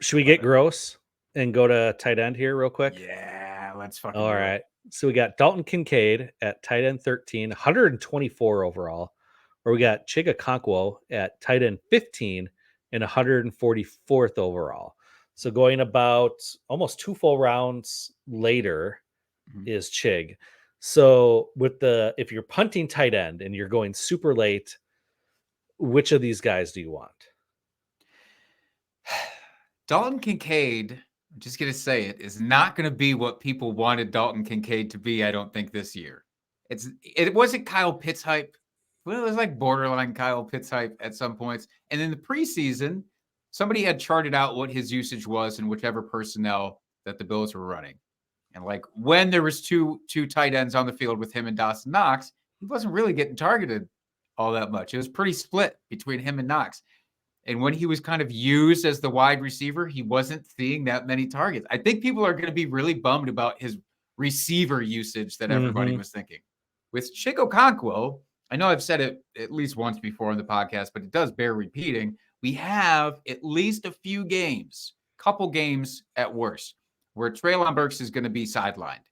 Should we get gross and go to tight end here real quick? Yeah, let's fucking All do right. it. So we got Dalton Kincaid at tight end 13, 124 overall. Or we got Chig Okonkwo at tight end 15 and 144th overall. So going about almost 2 full rounds later Mhm. is Chig. So if you're punting tight end and you're going super late, which of these guys do you want? Dalton Kincaid, I'm just going to say it, is not going to be what people wanted Dalton Kincaid to be, I don't think, this year. It wasn't Kyle Pitts hype. Well, it was like borderline Kyle Pitts hype at some points. And in the preseason, somebody had charted out what his usage was in whichever personnel that the Bills were running. And like when there was two tight ends on the field with him and Dawson Knox, he wasn't really getting targeted all that much. It was pretty split between him and Knox. And when he was kind of used as the wide receiver, he wasn't seeing that many targets. I think people are going to be really bummed about his receiver usage that everybody was thinking. With Chig Okonkwo, I know I've said it at least once before on the podcast, but it does bear repeating. We have at least a few games, couple games at worst, where Treylon Burks is going to be sidelined.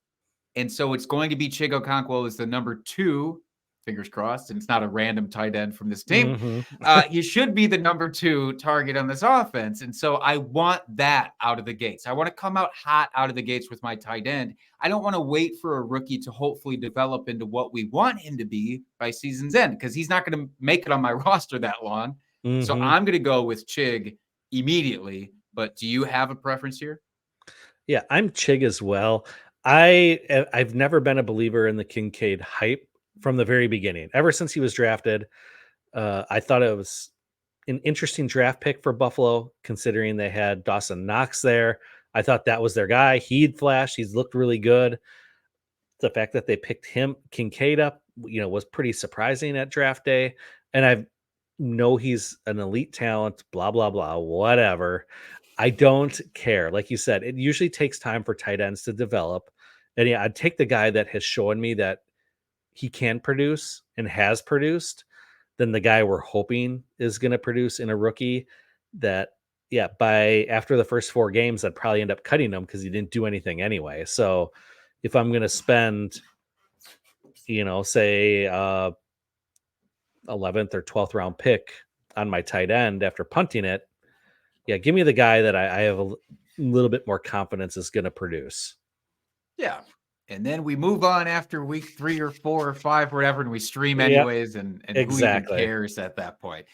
And so it's going to be Chig Okonkwo as the number 2, fingers crossed, and it's not a random tight end from this team. He should be the number 2 target on this offense. And so I want that out of the gates. I want to come out hot out of the gates with my tight end. I don't want to wait for a rookie to hopefully develop into what we want him to be by season's end, because he's not going to make it on my roster that long. So I'm going to go with Chig immediately. But do you have a preference here? Yeah, I'm Chig as well. I've never been a believer in the Kincaid hype from the very beginning. Ever since he was drafted, I thought it was an interesting draft pick for Buffalo, considering they had Dawson Knox there. I thought that was their guy. He'd flashed. He's looked really good. The fact that they picked him, Kincaid, up, was pretty surprising at draft day. And I know he's an elite talent. Blah blah blah. Whatever. I don't care. Like you said, it usually takes time for tight ends to develop. And yeah, I'd take the guy that has shown me that he can produce and has produced than the guy we're hoping is going to produce in a rookie that, yeah, by after the first 4 games, I'd probably end up cutting him because he didn't do anything anyway. So if I'm going to spend, say 11th or 12th round pick on my tight end after punting it, yeah, give me the guy that I have a little bit more confidence is going to produce. Yeah. And then we move on after week 3 or 4 or 5, whatever, and we stream Yep, anyways. And exactly. who even cares at that point?